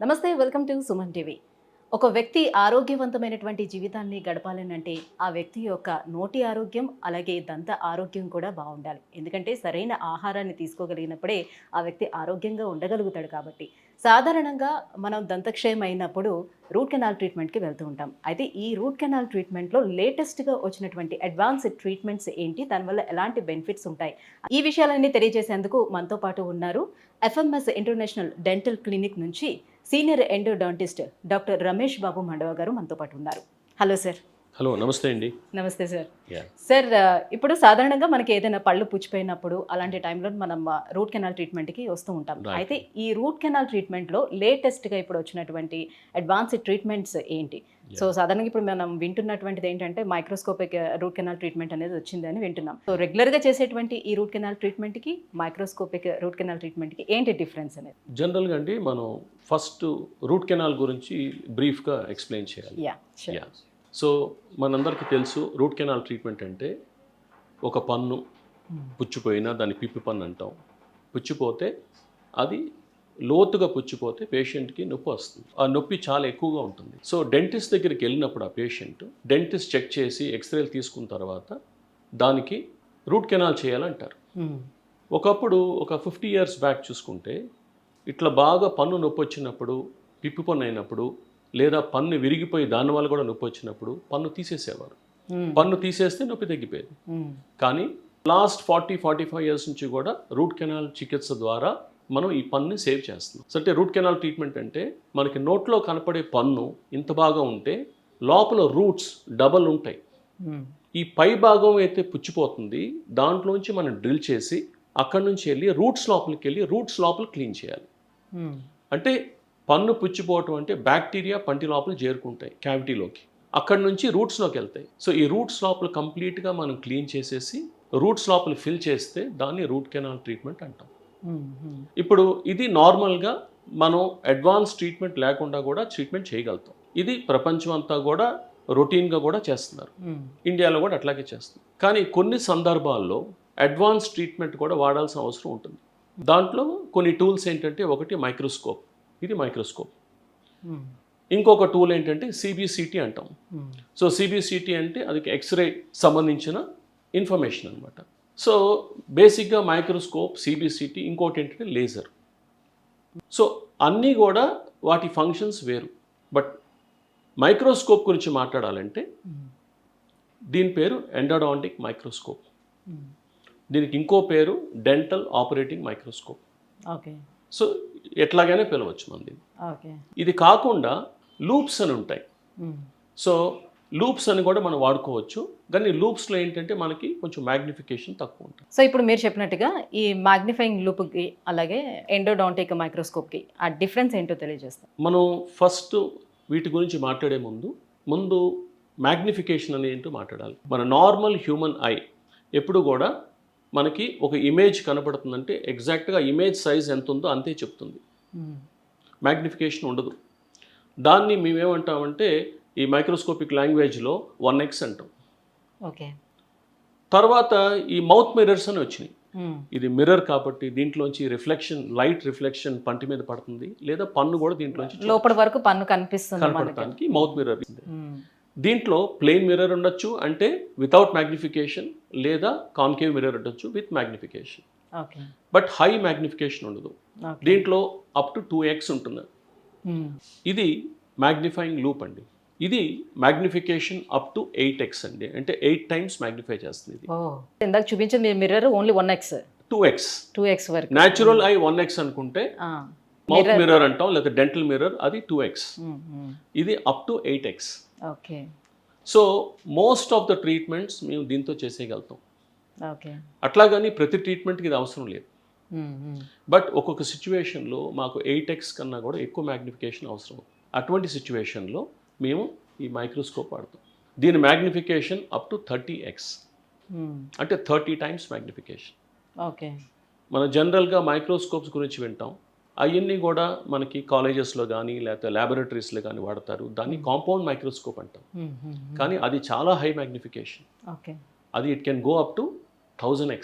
నమస్తే, welcome to Suman TV. ఒక వ్యక్తి ఆరోగ్యవంతమైనటువంటి జీవితాన్ని గడపాలనంటే ఆ వ్యక్తి యొక్క నోటి ఆరోగ్యం అలాగే దంత ఆరోగ్యం కూడా బాగుండాలి. ఎందుకంటే సరైన ఆహారాన్ని తీసుకోగలిగినప్పుడే ఆ వ్యక్తి ఆరోగ్యంగా ఉండగలుగుతాడు. కాబట్టి సాధారణంగా మనం దంతక్షయం అయినప్పుడు రూట్ కెనాల్ ట్రీట్మెంట్కి వెళ్తూ ఉంటాం. అయితే ఈ రూట్ కెనాల్ ట్రీట్మెంట్లో లేటెస్ట్గా వచ్చినటువంటి అడ్వాన్స్డ్ ట్రీట్మెంట్స్ ఏంటి, దానివల్ల ఎలాంటి బెనిఫిట్స్ ఉంటాయి, ఈ విషయాలన్నీ తెలియజేసేందుకు మనతో పాటు ఉన్నారు ఎఫ్ఎంఎస్ ఇంటర్నేషనల్ డెంటల్ క్లినిక్ నుంచి senior endodontist doctor Ramesh Babu Mandava గారు మనతో పాటు ఉన్నారు. Hello sir. హలో, నమస్తే అండి. నమస్తే సార్. సార్, ఇప్పుడు సాధారణంగా మనకి ఏదైనా పళ్ళు పుచ్చిపోయినప్పుడు అలాంటి టైంలో మనం రూట్ కెనాల్ ట్రీట్మెంట్కి వస్తూ ఉంటాం. అయితే ఈ రూట్ కెనాల్ ట్రీట్మెంట్లో లేటెస్ట్గా ఇప్పుడు వచ్చినటువంటి అడ్వాన్స్డ్ ట్రీట్మెంట్స్ ఏంటి? సో సాధారణంగా ఇప్పుడు మనం వింటున్నటువంటిది ఏంటంటే మైక్రోస్కోపిక్ రూట్ కెనాల్ ట్రీట్మెంట్ అనేది వచ్చిందని వింటున్నాం. సో రెగ్యులర్గా చేసేటువంటి ఈ రూట్ కెనాల్ ట్రీట్మెంట్కి మైక్రోస్కోపిక్ రూట్ కెనాల్ ట్రీట్మెంట్కి ఏంటి డిఫరెన్స్ అనేది? జనరల్గా అండి, మనం ఫస్ట్ రూట్ కెనాల్ గురించి బ్రీఫ్గా ఎక్స్ప్లెయిన్ చేయాలి. సో మనందరికీ తెలుసు, రూట్ కెనాల్ ట్రీట్మెంట్ అంటే ఒక పన్ను పుచ్చిపోయినా దాన్ని పిప్పి పన్ను అంటాం. పుచ్చిపోతే అది లోతుగా పుచ్చిపోతే పేషెంట్కి నొప్పి వస్తుంది. ఆ నొప్పి చాలా ఎక్కువగా ఉంటుంది. సో డెంటిస్ట్ దగ్గరికి వెళ్ళినప్పుడు ఆ పేషెంట్ డెంటిస్ట్ చెక్ చేసి ఎక్స్రేలు తీసుకున్న తర్వాత దానికి రూట్ కెనాల్ చేయాలంటారు. ఒకప్పుడు ఒక 50 years బ్యాక్ చూసుకుంటే ఇట్లా బాగా పన్ను నొప్పి వచ్చినప్పుడు, పిప్పి పన్ను అయినప్పుడు, లేదా పన్ను విరిగిపోయి దానివల్ల కూడా నొప్పి వచ్చినప్పుడు పన్ను తీసేసేవారు. పన్ను తీసేస్తే నొప్పి తగ్గిపోయేది. కానీ లాస్ట్ 40-45 years నుంచి కూడా రూట్ కెనాల్ చికిత్స ద్వారా మనం ఈ పన్నుని సేవ్ చేస్తున్నాం. సో అంటే రూట్ కెనాల్ ట్రీట్మెంట్ అంటే మనకి నోట్లో కనపడే పన్ను ఇంత బాగా ఉంటే లోపల రూట్స్ డబల్ ఉంటాయి. ఈ పై భాగం అయితే పుచ్చిపోతుంది, దాంట్లోంచి మనం డ్రిల్ చేసి అక్కడి నుంచి వెళ్ళి రూట్స్ లోపల క్లీన్ చేయాలి. అంటే పన్ను పుచ్చిపోవటం అంటే బ్యాక్టీరియా పంటి లోపల చేరుకుంటాయి క్యావిటీలోకి, అక్కడి నుంచి రూట్స్లోకి వెళ్తాయి. సో ఈ రూట్స్ లోపల కంప్లీట్గా మనం క్లీన్ చేసేసి రూట్స్ లోపల ఫిల్ చేస్తే దాన్ని రూట్ కెనాల్ ట్రీట్మెంట్ అంటాం. ఇప్పుడు ఇది నార్మల్గా మనం అడ్వాన్స్ ట్రీట్మెంట్ లేకుండా కూడా ట్రీట్మెంట్ చేయగలుగుతాం. ఇది ప్రపంచం అంతా కూడా రొటీన్గా కూడా చేస్తున్నారు. ఇండియాలో కూడా అట్లాగే చేస్తున్నారు. కానీ కొన్ని సందర్భాల్లో అడ్వాన్స్ ట్రీట్మెంట్ కూడా వాడాల్సిన అవసరం ఉంటుంది. దాంట్లో కొన్ని టూల్స్ ఏంటంటే, ఒకటి మైక్రోస్కోప్, ఇది మైక్రోస్కోప్. ఇంకొక టూల్ ఏంటంటే సిబిసిటీ అంటాం. సో సిబిసిటీ అంటే అది ఎక్స్రే సంబంధించిన ఇన్ఫర్మేషన్ అనమాట. సో బేసిక్గా మైక్రోస్కోప్, సిబిసిటీ, ఇంకోటి ఏంటంటే లేజర్. సో అన్నీ కూడా వాటి ఫంక్షన్స్ వేరు. బట్ మైక్రోస్కోప్ గురించి మాట్లాడాలంటే దీని పేరు ఎండోడాంటిక్ మైక్రోస్కోప్. దీనికి ఇంకో పేరు dental operating microscope. Okay. So ఎట్లాగైనా పిలవచ్చు మంది. ఇది కాకుండా లూప్స్ అని ఉంటాయి. సో లూప్స్ అని కూడా మనం వాడుకోవచ్చు. కానీ లూప్స్లో ఏంటంటే మనకి కొంచెం మ్యాగ్నిఫికేషన్ తక్కువ ఉంటుంది. సో ఇప్పుడు మీరు చెప్పినట్టుగా ఈ మ్యాగ్నిఫైయింగ్ లూప్కి అలాగే ఎండోడాంటిక్ మైక్రోస్కోప్కి ఆ డిఫరెన్స్ ఏంటో తెలియజేస్తాం. మనం ఫస్ట్ వీటి గురించి మాట్లాడే ముందు మ్యాగ్నిఫికేషన్ అనేది ఏంటో మాట్లాడాలి. మన నార్మల్ హ్యూమన్ ఐ ఎప్పుడు కూడా మనకి ఒక ఇమేజ్ కనపడుతుందంటే ఎగ్జాక్ట్గా ఇమేజ్ సైజ్ ఎంత ఉందో అంతే చెప్తుంది. మ్యాగ్నిఫికేషన్ ఉండదు. దాన్ని మేమేమంటామంటే ఈ మైక్రోస్కోపిక్ లాంగ్వేజ్లో 1x అంటాం. ఓకే. తర్వాత ఈ మౌత్ మిర్రర్స్ అని వచ్చినాయి. ఇది మిర్రర్ కాబట్టి దీంట్లోంచి రిఫ్లెక్షన్, లైట్ రిఫ్లెక్షన్ పంటి మీద పడుతుంది, లేదా పన్ను కూడా దీంట్లోంచి లోపల వరకు పన్ను కనపడటానికి మౌత్ మిర్రర్. దీంట్లో ప్లెయిన్ మిర్రర్ ఉండొచ్చు, అంటే వితౌట్ మ్యాగ్నిఫికేషన్, లేదా కాన్కేవ్ మిర్రర్ ఉండొచ్చు with magnification. But high magnification ఉండదు. దీంట్లో అప్ టు 2x ఉంటుంది. ఇది మ్యాగ్నిఫైయింగ్ లూప్ అండి. ఇది మ్యాగ్నిఫికేషన్ అప్ టు 8x అండి, అంటే 8 times మ్యాగ్నిఫై చేస్తుంది. ఇది ఇందాక చూపించింది మిర్రర్ ఓన్లీ 1x, 2x వరకు. న్యాచురల్ ఐ 1x అనుకుంటే మౌత్ మిర్రర్ అంటాం, లేదా డెంటల్ మిర్రర్ అది 2x. ఇది up to 8x. Okay. So most of the treatments మేము దీంతో చేసేయగలుగుతాం. ఓకే. అట్లాగని ప్రతి ట్రీట్మెంట్కి ఇది అవసరం లేదు. బట్ ఒక్కొక్క సిచ్యువేషన్లో మాకు 8x కన్నా కూడా ఎక్కువ మ్యాగ్నిఫికేషన్ అవసరం. అటువంటి సిచ్యువేషన్లో మేము ఈ మైక్రోస్కోప్ వాడతాం. దీని మ్యాగ్నిఫికేషన్ అప్ టు 30x, అంటే 30 times మ్యాగ్నిఫికేషన్. ఓకే. మన జనరల్గా మైక్రోస్కోప్స్ గురించి వింటాం, అవన్నీ కూడా మనకి కాలేజెస్లో కానీ లేకపోతే ల్యాబొరేటరీస్లో కానీ వాడతారు. దాన్ని కాంపౌండ్ మైక్రోస్కోప్ అంటాం. కానీ అది చాలా హై మ్యాగ్నిఫికేషన్. అది it can go up to 1000x.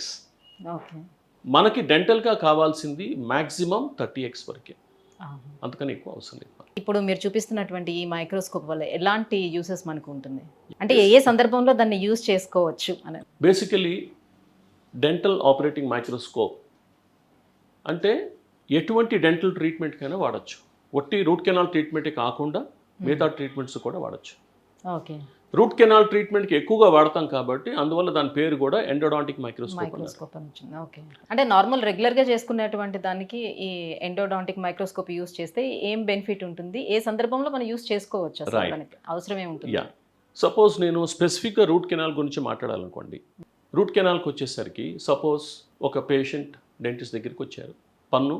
మనకి డెంటల్గా కావాల్సింది మ్యాక్సిమం 30x వరకే. అందుకని ఎక్కువ అవసరం లేదు. ఇప్పుడు మీరు చూపిస్తున్నటువంటి ఈ మైక్రోస్కోప్ వల్ల ఎలాంటి యూసెస్ మనకు ఉంటుంది, అంటే ఏ సందర్భంలో దాన్ని యూజ్ చేసుకోవచ్చు అని? బేసికలీ డెంటల్ ఆపరేటింగ్ మైక్రోస్కోప్ అంటే ఎటువంటి డెంటల్ ట్రీట్మెంట్కైనా వాడచ్చు. ఒట్టి రూట్ కెనాల్ ట్రీట్మెంటే కాకుండా మిగతా ట్రీట్మెంట్స్ కూడా వాడచ్చు. ఓకే. రూట్ కెనాల్ ట్రీట్మెంట్కి ఎక్కువగా వాడతాం కాబట్టి అందువల్ల దాని పేరు కూడా ఎండోడాంటిక్ మైక్రోస్కోప్. ఓకే. అంటే నార్మల్ రెగ్యులర్గా చేసుకునేటువంటి దానికి ఈ ఎండోడాంటిక్ మైక్రోస్కోప్ యూస్ చేస్తే ఏం బెనిఫిట్ ఉంటుంది, ఏ సందర్భంలో మనం యూస్ చేసుకోవచ్చు, అసలు దానికి అవసరం ఏముంటుంది? సపోజ్ నేను స్పెసిఫిక్గా రూట్ కెనాల్ గురించి మాట్లాడాలనుకోండి. రూట్ కెనాల్కి వచ్చేసరికి సపోజ్ ఒక పేషెంట్ డెంటిస్ట్ దగ్గరికి వచ్చారు, పన్ను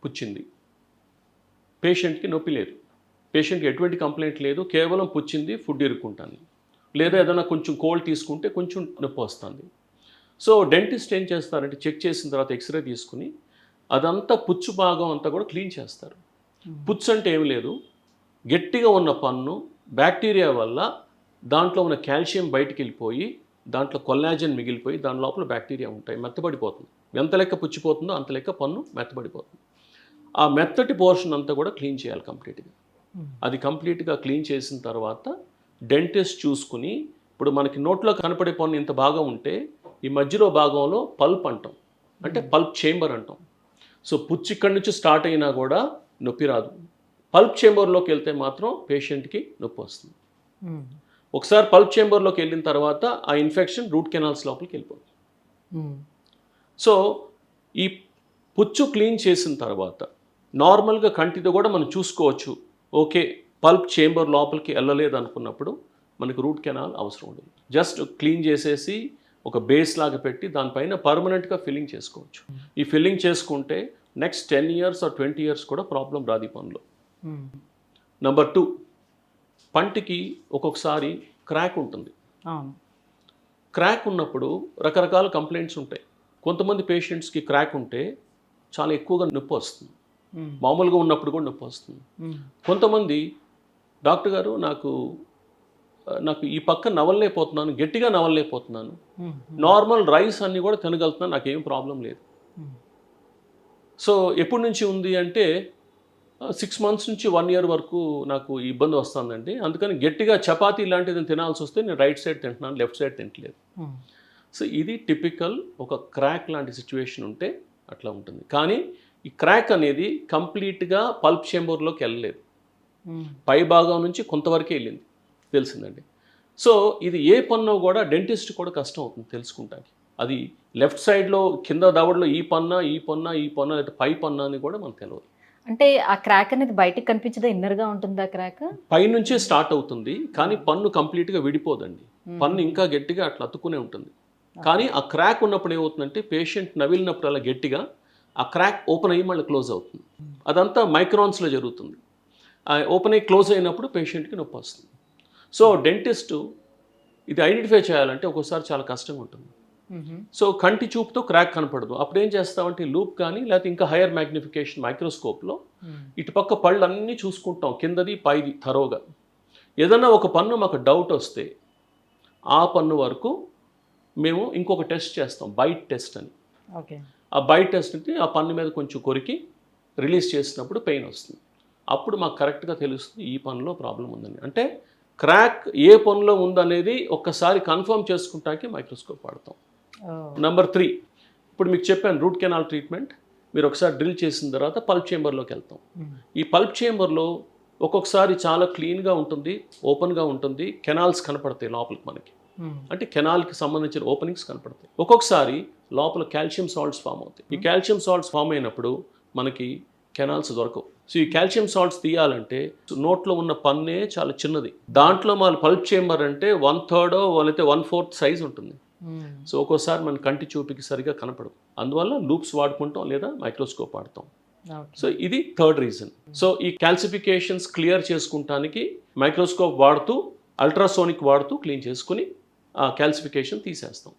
పుచ్చింది, పేషెంట్కి నొప్పి లేదు, పేషెంట్కి ఎటువంటి కంప్లైంట్ లేదు, కేవలం పుచ్చింది, ఫుడ్ ఇరుక్కుంటాను, లేదా ఏదైనా కొంచెం కోల్డ్ తీసుకుంటే కొంచెం నొప్పి వస్తుంది. సో డెంటిస్ట్ ఏం చేస్తారంటే చెక్ చేసిన తర్వాత ఎక్స్రే తీసుకుని అదంతా పుచ్చు భాగం అంతా కూడా క్లీన్ చేస్తారు. పుచ్చు అంటే ఏమి లేదు, గట్టిగా ఉన్న పన్ను బ్యాక్టీరియా వల్ల దాంట్లో ఉన్న కాల్షియం బయటికి వెళ్ళిపోయి దాంట్లో కొల్లాజన్ మిగిలిపోయి దాని లోపల బ్యాక్టీరియా ఉంటాయి, మెత్తబడిపోతుంది. ఎంత లెక్క పుచ్చిపోతుందో అంత లెక్క పన్ను మెత్తబడిపోతుంది. ఆ మెత్తటి పోర్షన్ అంతా కూడా క్లీన్ చేయాలి కంప్లీట్గా. అది కంప్లీట్గా క్లీన్ చేసిన తర్వాత డెంటిస్ట్ చూసుకుని, ఇప్పుడు మనకి నోట్లో కనపడే పన్ను ఇంత భాగం ఉంటే ఈ మధ్యలో భాగంలో పల్ప్ అంటాం, అంటే పల్ప్ చేంబర్ అంటాం. సో పుచ్చు ఇక్కడి నుంచి స్టార్ట్ అయినా కూడా నొప్పి రాదు, పల్ప్ చేంబర్లోకి వెళ్తే మాత్రం పేషెంట్కి నొప్పి వస్తుంది. ఒకసారి పల్ప్ చేంబర్లోకి వెళ్ళిన తర్వాత ఆ ఇన్ఫెక్షన్ రూట్ కెనాల్స్ లోపలికి వెళ్ళిపోతుంది. సో ఈ పుచ్చు క్లీన్ చేసిన తర్వాత నార్మల్గా కంటితో కూడా మనం చూసుకోవచ్చు, ఓకే పల్ప్ చేంబర్ లోపలికి వెళ్ళలేదు అనుకున్నప్పుడు మనకు రూట్ కెనాల్ అవసరం ఉండదు. జస్ట్ క్లీన్ చేసేసి ఒక బేస్ లాగా పెట్టి దానిపైన పర్మనెంట్గా ఫిల్లింగ్ చేసుకోవచ్చు. ఈ ఫిల్లింగ్ చేసుకుంటే నెక్స్ట్ 10 years or 20 years కూడా ప్రాబ్లం రాదు ఈ పనిలో. నెంబర్ 2, పంటికి ఒక్కొక్కసారి క్రాక్ ఉంటుంది. క్రాక్ ఉన్నప్పుడు రకరకాల కంప్లైంట్స్ ఉంటాయి. కొంతమంది పేషెంట్స్కి క్రాక్ ఉంటే చాలా ఎక్కువగా నొప్పి వస్తుంది, మామూలుగా ఉన్నప్పుడు కూడా నొప్పి వస్తుంది. కొంతమంది డాక్టర్ గారు నాకు ఈ పక్క నవలలేకపోతున్నాను, గట్టిగా నవలలేకపోతున్నాను, నార్మల్ రైస్ అన్నీ కూడా తినగలుగుతున్నాను, నాకేం ప్రాబ్లం లేదు. సో ఎప్పటి నుంచి ఉంది అంటే 6 months నుంచి 1 year వరకు నాకు ఇబ్బంది వస్తుందండి, అందుకని గట్టిగా చపాతీ లాంటిది తినాల్సి వస్తే నేను రైట్ సైడ్ తింటున్నాను, లెఫ్ట్ సైడ్ తింటలేదు. సో ఇది టిపికల్ ఒక క్రాక్ లాంటి సిచ్యువేషన్ ఉంటే అట్లా ఉంటుంది. కానీ ఈ క్రాక్ అనేది కంప్లీట్గా పల్ప్ చేంబర్లోకి వెళ్ళలేదు, పై భాగం నుంచి కొంతవరకే వెళ్ళింది, తెలిసిందండి. సో ఇది ఏ పన్ను కూడా డెంటిస్ట్ కూడా కష్టం అవుతుంది తెలుసుకుంటానికి. అది లెఫ్ట్ సైడ్లో కింద దవడలో ఈ పన్నా లేదా పై పన్నా అని కూడా మనకు తెలియదు. అంటే ఆ క్రాక్ అనేది బయటకు కనిపించదా, ఇన్నర్గా ఉంటుందా క్రాక్? పైనుంచే స్టార్ట్ అవుతుంది కానీ పన్ను కంప్లీట్గా విడిపోదండి, పన్ను ఇంకా గట్టిగా అట్లా అతుక్కునే ఉంటుంది. కానీ ఆ క్రాక్ ఉన్నప్పుడు ఏమవుతుందంటే పేషెంట్ నవిలినప్పుడు అలా గట్టిగా ఆ క్రాక్ ఓపెన్ అయ్యి మళ్ళీ క్లోజ్ అవుతుంది. అదంతా మైక్రాన్స్లో జరుగుతుంది. ఓపెన్ అయ్యి క్లోజ్ అయినప్పుడు పేషెంట్కి నొప్పి వస్తుంది. సో డెంటిస్ట్ ఇది ఐడెంటిఫై చేయాలంటే ఒక్కోసారి చాలా కష్టంగా ఉంటుంది. సో కంటి చూపుతో క్రాక్ కనపడదు, అప్పుడు ఏం చేస్తామంటే లూప్ కానీ లేకపోతే ఇంకా హైయర్ మ్యాగ్నిఫికేషన్ మైక్రోస్కోప్లో ఇటుపక్క పళ్ళు అన్నీ చూసుకుంటాం, కిందది పైది తరోగా. ఏదన్నా ఒక పన్ను మాకు డౌట్ వస్తే ఆ పన్ను వరకు మేము ఇంకొక టెస్ట్ చేస్తాం, బైట్ టెస్ట్ అని. ఆ బైట్ టెస్ట్ అంటే ఆ పన్ను మీద కొంచెం కొరికి రిలీజ్ చేసినప్పుడు పెయిన్ వస్తుంది, అప్పుడు మాకు కరెక్ట్గా తెలుస్తుంది ఈ పన్నులో ప్రాబ్లం ఉందని. అంటే క్రాక్ ఏ పన్నులో ఉందనేది ఒక్కసారి కన్ఫర్మ్ చేసుకుంటానికి మైక్రోస్కోప్ వాడతాం. నెంబర్ 3, ఇప్పుడు మీకు చెప్పాను రూట్ కెనాల్ ట్రీట్మెంట్, మీరు ఒకసారి డ్రిల్ చేసిన తర్వాత పల్ప్ చేంబర్లోకి వెళ్తాం. ఈ పల్ప్ చేంబర్లో ఒక్కొక్కసారి చాలా క్లీన్గా ఉంటుంది, ఓపెన్గా ఉంటుంది, కెనాల్స్ కనపడతాయి లోపలికి మనకి, అంటే కెనాల్కి సంబంధించిన ఓపెనింగ్స్ కనపడతాయి. ఒక్కొక్కసారి లోపల కాల్షియం సాల్ట్స్ ఫామ్ అవుతాయి. ఈ కాల్షియం సాల్ట్స్ ఫామ్ అయినప్పుడు మనకి కెనాల్స్ దొరకవు. సో ఈ కాల్షియం సాల్ట్స్ తీయాలంటే నోట్లో ఉన్న పన్నే చాలా చిన్నది, దాంట్లో మన పల్ప్ చేంబర్ అంటే 1/3 లేకపోతే 1/4 సైజ్ ఉంటుంది. సో ఒక్కోసారి మన కంటి చూపుకి సరిగా కనపడదు, అందువల్ల లూప్స్ వాడుకుంటాం లేదా మైక్రోస్కోప్ వాడతాం. సో ఇది 3rd రీజన్. సో ఈ క్యాల్సిఫికేషన్స్ క్లియర్ చేసుకుంటానికి మైక్రోస్కోప్ వాడుతూ అల్ట్రాసోనిక్ వాడుతూ క్లీన్ చేసుకుని ఆ క్యాల్సిఫికేషన్ తీసేస్తాం.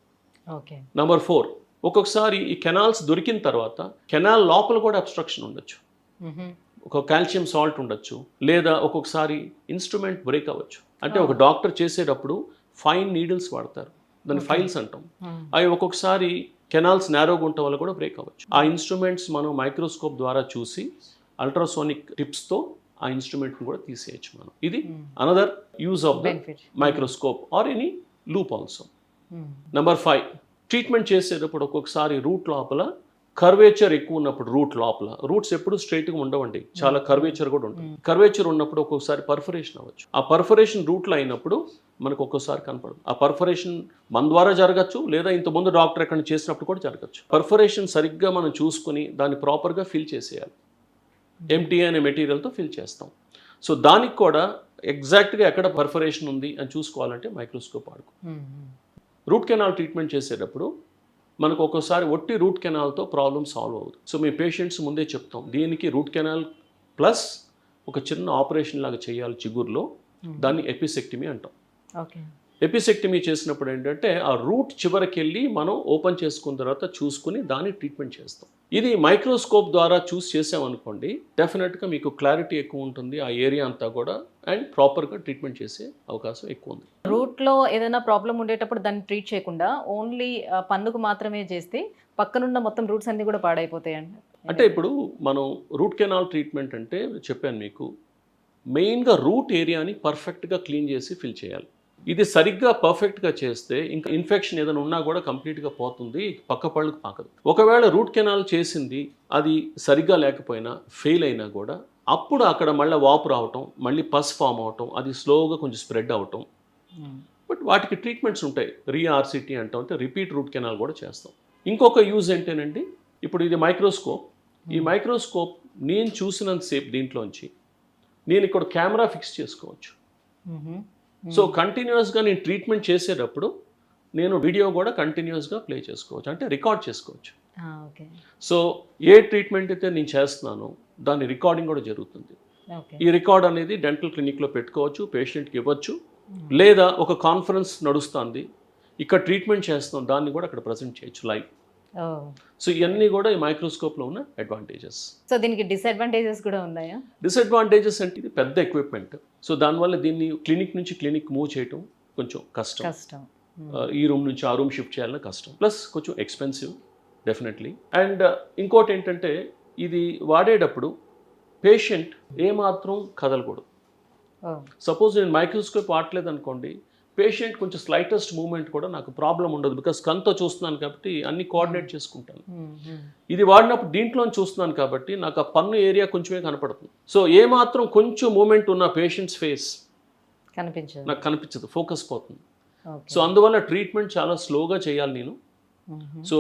నెంబర్ 4, ఒక్కొక్కసారి ఈ కెనాల్స్ దొరికిన తర్వాత కెనాల్ లోపల కూడా అబ్స్ట్రక్షన్ ఉండొచ్చు, ఒక కాల్షియం సాల్ట్ ఉండొచ్చు, లేదా ఒక్కొక్కసారి ఇన్స్ట్రుమెంట్ బ్రేక్ అవ్వచ్చు. అంటే ఒక డాక్టర్ చేసేటప్పుడు ఫైన్ నీడిల్స్ వాడతారు, దాన్ని ఫైల్స్ అంటాం. అవి ఒక్కొక్కసారి కెనాల్స్ నేరోగా ఉండటం వల్ల కూడా బ్రేక్ అవ్వచ్చు. ఆ ఇన్స్ట్రుమెంట్స్ మనం మైక్రోస్కోప్ ద్వారా చూసి అల్ట్రాసోనిక్ టిప్స్తో ఆ ఇన్స్ట్రుమెంట్ని కూడా తీసేయచ్చు మనం. ఇది another use of the benefit. Microscope or any loop also. Number 5, treatment చేసేటప్పుడు ఒక్కొక్కసారి రూట్ లోపల కర్వేచర్ ఎక్కువ ఉన్నప్పుడు రూట్స్ ఎప్పుడు స్ట్రైట్గా ఉండవండి, చాలా కర్వేచర్ కూడా ఉంటుంది. కర్వేచర్ ఉన్నప్పుడు ఒక్కొక్కసారి పర్ఫరేషన్ అవ్వచ్చు. ఆ పర్ఫరేషన్ రూట్లో అయినప్పుడు మనకు ఒక్కోసారి కనపడదు. ఆ పర్ఫరేషన్ మన ద్వారా జరగచ్చు, లేదా ఇంతకుముందు డాక్టర్ ఎక్కడ చేసినప్పుడు కూడా జరగచ్చు. పర్ఫరేషన్ సరిగ్గా మనం చూసుకుని దాన్ని ప్రాపర్గా ఫిల్ చేసేయాలి. ఎంటీ అనే మెటీరియల్తో ఫిల్ చేస్తాం. సో దానికి కూడా ఎగ్జాక్ట్గా ఎక్కడ పర్ఫరేషన్ ఉంది అని చూసుకోవాలంటే మైక్రోస్కోప్ వాడుకో. రూట్ కెనాల్ ట్రీట్మెంట్ చేసేటప్పుడు మనకు ఒక్కోసారి ఒట్టి రూట్ కెనాల్తో ప్రాబ్లమ్ సాల్వ్ అవ్వదు. సో మీ పేషెంట్స్ ముందే చెప్తాం, దీనికి రూట్ కెనాల్ ప్లస్ ఒక చిన్న ఆపరేషన్ లాగా చేయాలి చిగురులో, దాన్ని ఎపిసెక్టమీ అంటాం. ఓకే. ఎపిసెక్టమీ చేసినప్పుడు ఏంటంటే ఆ రూట్ చివరికి వెళ్ళి మనం ఓపెన్ చేసుకున్న తర్వాత చూసుకుని దాన్ని ట్రీట్మెంట్ చేస్తాం. ఇది మైక్రోస్కోప్ ద్వారా చూస్ చేసామనుకోండి, డెఫినెట్గా మీకు క్లారిటీ ఎక్కువ ఉంటుంది ఆ ఏరియా అంతా కూడా, అండ్ ప్రాపర్గా ట్రీట్మెంట్ చేసే అవకాశం ఎక్కువ ఉంది. రూట్లో ఏదైనా ప్రాబ్లం ఉండేటప్పుడు దాన్ని ట్రీట్ చేయకుండా ఓన్లీ పన్నుకు మాత్రమే చేస్తే పక్కనున్న మొత్తం రూట్స్ అన్ని కూడా పాడైపోతాయండి. అంటే ఇప్పుడు మనం రూట్ కెనాల్ ట్రీట్మెంట్ అంటే చెప్పాను మీకు, మెయిన్గా రూట్ ఏరియాని పర్ఫెక్ట్గా క్లీన్ చేసి ఫిల్ చేయాలి. ఇది సరిగ్గా పర్ఫెక్ట్గా చేస్తే ఇంకా ఇన్ఫెక్షన్ ఏదైనా ఉన్నా కూడా కంప్లీట్గా పోతుంది, పక్క పళ్ళకు పాకదు. ఒకవేళ రూట్ కెనాల్ చేసింది అది సరిగ్గా లేకపోయినా ఫెయిల్ అయినా కూడా అప్పుడు అక్కడ మళ్ళీ వాపు రావటం, మళ్ళీ పస్ ఫామ్ అవటం, అది స్లోగా కొంచెం స్ప్రెడ్ అవటం. బట్ వాటికి ట్రీట్మెంట్స్ ఉంటాయి. రీఆర్సిటీ అంటాం, అంటే రిపీట్ రూట్ కెనాల్ కూడా చేస్తాం. ఇంకొక యూజ్ ఏంటేనండి, ఇప్పుడు ఇది మైక్రోస్కోప్. ఈ మైక్రోస్కోప్ నేను చూసినంతసేపు దీంట్లోంచి నేను ఇక్కడ కెమెరా ఫిక్స్ చేసుకోవచ్చు. సో కంటిన్యూస్గా నేను ట్రీట్మెంట్ చేసేటప్పుడు నేను వీడియో కూడా కంటిన్యూస్గా ప్లే చేసుకోవచ్చు, అంటే రికార్డ్ చేసుకోవచ్చు. సో ఏ ట్రీట్మెంట్ అయితే నేను చేస్తున్నానో దాని రికార్డింగ్ కూడా జరుగుతుంది. ఈ రికార్డ్ అనేది డెంటల్ క్లినిక్లో పెట్టుకోవచ్చు, పేషెంట్కి ఇవ్వచ్చు, లేదా ఒక కాన్ఫరెన్స్ నడుస్తుంది, ఇక్కడ ట్రీట్మెంట్ చేస్తున్నాం దాన్ని కూడా అక్కడ ప్రజెంట్ చేయొచ్చు లైవ్. సో ఇవన్నీ కూడా ఈ మైక్రోస్కోప్లో ఉన్న అడ్వాంటేజెస్. సో దీనికి డిసడ్వాంటేజెస్ కూడా ఉన్నాయా? డిసడ్వాంటేజెస్ అంటే ఇది పెద్ద ఎక్విప్మెంట్, సో దానివల్ల దీన్ని క్లినిక్ నుంచి క్లినిక్ మూవ్ చేయటం కొంచెం కష్టం. ఈ రూమ్ నుంచి ఆ రూమ్ షిఫ్ట్ చేయాలన్నా కష్టం, ప్లస్ కొంచెం ఎక్స్పెన్సివ్ డెఫినెట్లీ. అండ్ ఇంకోటి ఏంటంటే ఇది వాడేటప్పుడు పేషెంట్ ఏమాత్రం కదలకూడదు. సపోజ్ నేను మైక్రోస్కోప్ వాడలేదు అనుకోండి, పేషెంట్ కొంచెం స్లైటెస్ట్ మూమెంట్ కూడా నాకు ప్రాబ్లం ఉండదు, బికాస్ కన్తో చూస్తున్నాను కాబట్టి అన్ని కోఆర్డినేట్ చేసుకుంటాను. ఇది వాడినప్పుడు దీంట్లో చూస్తున్నాను కాబట్టి నాకు ఆ పన్ను ఏరియా కొంచెమే కనపడుతుంది. సో ఏమాత్రం కొంచెం మూమెంట్ ఉన్న పేషెంట్స్ ఫేస్ నాకు కనిపించదు, ఫోకస్ పోతుంది. సో అందువల్ల ట్రీట్మెంట్ చాలా స్లోగా చేయాలి నేను. సో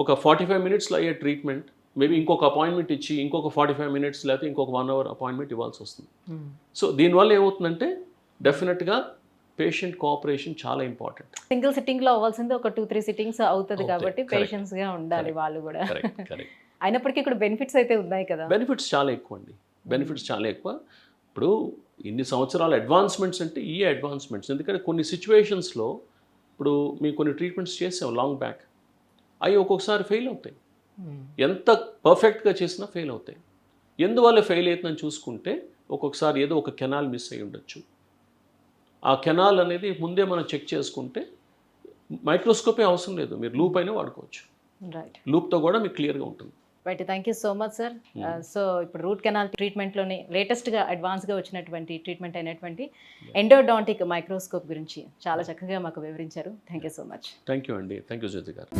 ఒక 45 మినిట్స్లో అయ్యే ట్రీట్మెంట్ మేబీ ఇంకొక అపాయింట్మెంట్ ఇచ్చి ఇంకొక 45 మినిట్స్ లేకపోతే ఇంకొక 1 అవర్ అపాయింట్మెంట్ ఇవ్వాల్సి వస్తుంది. సో దీనివల్ల ఏమవుతుందంటే డెఫినెట్గా పేషెంట్ కోఆపరేషన్ చాలా ఇంపార్టెంట్. సింగిల్ సిట్టింగ్ లో అవ్వాల్సింది ఒక 2-3 సిట్టింగ్స్ అవుతుంది కాబట్టి పేషెన్స్ గా ఉండాలి వాళ్ళు కూడా. అయినప్పటికీ ఇక్కడ బెనిఫిట్స్ అయితే ఉన్నాయి కదా. బెనిఫిట్స్ చాలా ఎక్కువ అండి, బెనిఫిట్స్ చాలా ఎక్కువ. ఇప్పుడు ఇన్ని సంవత్సరాల అడ్వాన్స్మెంట్స్ అంటే ఈ అడ్వాన్స్మెంట్స్, ఎందుకంటే కొన్ని సిచ్యువేషన్స్లో ఇప్పుడు మేము కొన్ని ట్రీట్మెంట్స్ చేసాం లాంగ్ బ్యాక్, అవి ఒక్కొక్కసారి ఫెయిల్ అవుతాయి. ఎంత పర్ఫెక్ట్గా చేసినా ఫెయిల్ అవుతాయి. ఎందువల్ల ఫెయిల్ అవుతుందని చూసుకుంటే ఒక్కొక్కసారి ఏదో ఒక కెనాల్ మిస్ అయ్యి ఉండొచ్చు. ఆ కెనాల్ అనేది ముందే మనం చెక్ చేసుకుంటే మైక్రోస్కోపే అవసరం లేదు, మీరు లూప్ అయినా వాడుకోవచ్చు. లూప్తో కూడా మీకు క్లియర్గా ఉంటుంది. Right, thank you so much sir. So ఇప్పుడు రూట్ కెనాల్ ట్రీట్మెంట్లోని లేటెస్ట్గా అడ్వాన్స్గా వచ్చినటువంటి ట్రీట్మెంట్ అయినటువంటి ఎండోడాంటిక్ మైక్రోస్కోప్ గురించి చాలా చక్కగా మాకు వివరించారు. Thank you so much. Thank you అండి. థ్యాంక్ యూ జ్యోతి గారు.